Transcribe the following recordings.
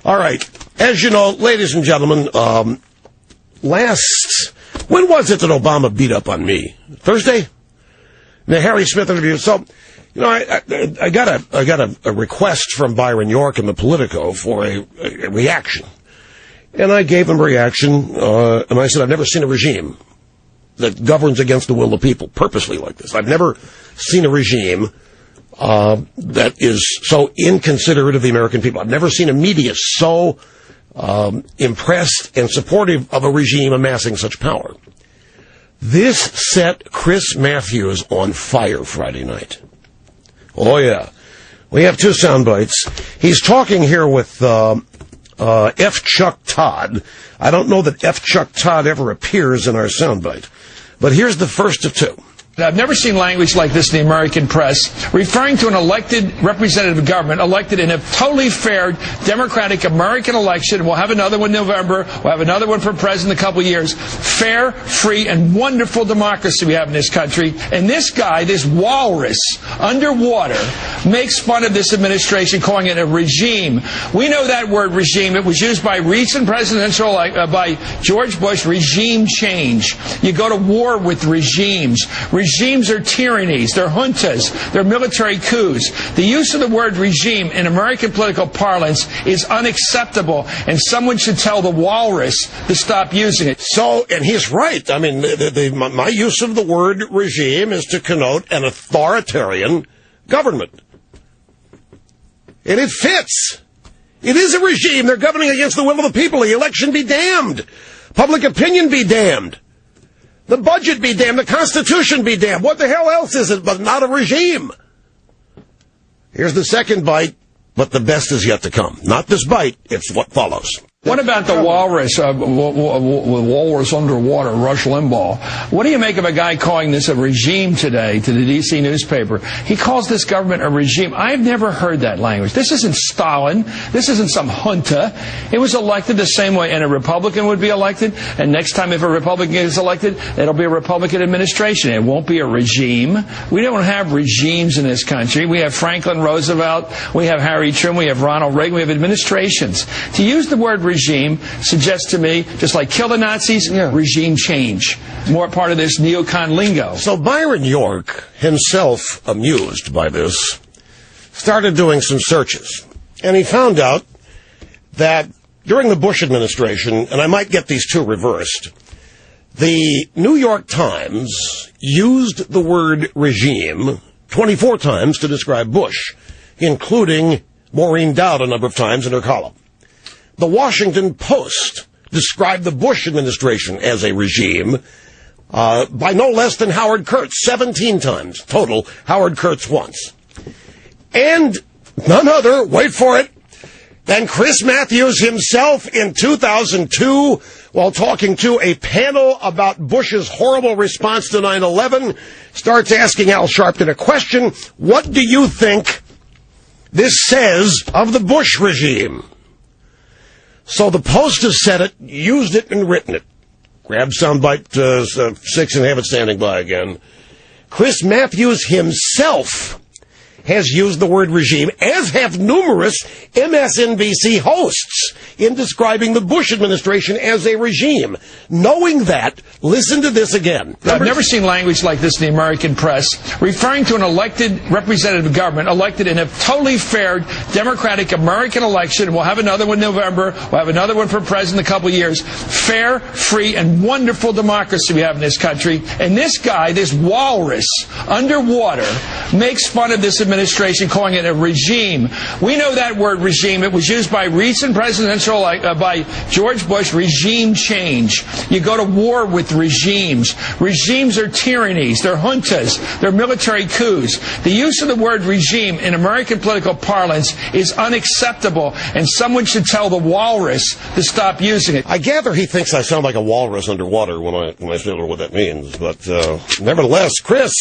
All right. As you know, ladies and gentlemen, when was it that Obama beat up on me? Thursday? The Harry Smith interview. So, you know, I got a request from Byron York in the Politico for a reaction. And I gave him a reaction, and I said, I've never seen a regime that governs against the will of the people purposely like this. I've never seen a regime that is so inconsiderate of the American people. I've never seen a media so impressed and supportive of a regime amassing such power. This set Chris Matthews on fire Friday night. Oh, yeah. We have two sound bites. He's talking here with F. Chuck Todd. I don't know that F. Chuck Todd ever appears in our sound bite, but here's the first of two. I've never seen language like this in the American press, referring to an elected representative government, elected in a totally fair, democratic American election. We'll have another one in November. We'll have another one for president in a couple of years. Fair, free, and wonderful democracy we have in this country. And this guy, this walrus, underwater, makes fun of this administration, calling it a regime. We know that word regime. It was used by recent presidential, by George Bush, regime change. You go to war with regimes. Regimes are tyrannies, they're juntas, they're military coups. The use of the word regime in American political parlance is unacceptable, and someone should tell the walrus to stop using it. So, and he's right. I mean, my use of the word regime is to connote an authoritarian government. And it fits. It is a regime. They're governing against the will of the people. The election be damned. Public opinion be damned. The budget be damned. The Constitution be damned. What the hell else is it but not a regime? Here's the second bite, but the best is yet to come. Not this bite, it's what follows. What about the walrus, walrus underwater, Rush Limbaugh? What do you make of a guy calling this a regime today to the D.C. newspaper? He calls this government a regime. I've never heard that language. This isn't Stalin. This isn't some junta. It was elected the same way, and a Republican would be elected. And next time if a Republican is elected, it'll be a Republican administration. It won't be a regime. We don't have regimes in this country. We have Franklin Roosevelt. We have Harry Truman. We have Ronald Reagan. We have administrations. To use the word regime suggests to me, just like kill the Nazis, regime change. More part of this neocon lingo. So Byron York, himself amused by this, started doing some searches. And he found out that during the Bush administration, and I might get these two reversed, the New York Times used the word regime 24 times to describe Bush, including Maureen Dowd a number of times in her column. The Washington Post described the Bush administration as a regime by no less than Howard Kurtz, 17 times total, Howard Kurtz once. And none other, wait for it, than Chris Matthews himself in 2002, while talking to a panel about Bush's horrible response to 9/11, starts asking Al Sharpton a question: what do you think this says of the Bush regime? So the Post has said it, used it, and written it. Grab soundbite 6 and have it standing by again. Chris Matthews himself has used the word regime, as have numerous MSNBC hosts, in describing the Bush administration as a regime. Knowing that, listen to this again. I've never seen language like this in the American press, referring to an elected representative government, elected in a totally fair, democratic American election. We'll have another one in November. We'll have another one for president in a couple of years. Fair, free, and wonderful democracy we have in this country. And this guy, this walrus, underwater, makes fun of this administration, calling it a regime. We know that word regime. It was used by recent presidential, by George Bush, regime change. You go to war with regimes. Regimes are tyrannies. They're juntas. They're military coups. The use of the word regime in American political parlance is unacceptable, and someone should tell the walrus to stop using it. I gather he thinks I sound like a walrus underwater when I say what that means, but nevertheless, Chris,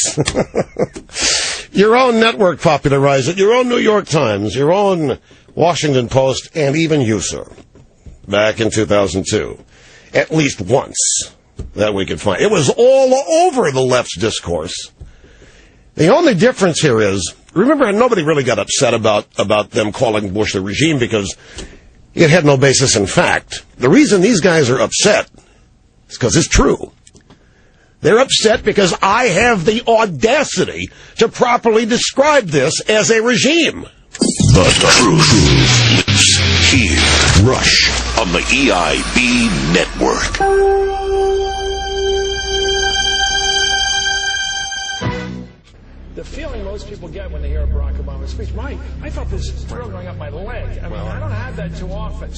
your own network popularized it, your own New York Times, your own Washington Post, and even you, sir, back in 2002. At least once that we could find. It was all over the left's discourse. The only difference here is, remember, nobody really got upset about them calling Bush the regime, because It had no basis in fact. The reason these guys are upset is because it's true. They're upset because I have the audacity to properly describe this as a regime. The truth is here. Rush on the EIB network. The feeling most people get when they hear a Barack Obama speech, I felt this thrill going up my leg. I mean, I don't have that too often.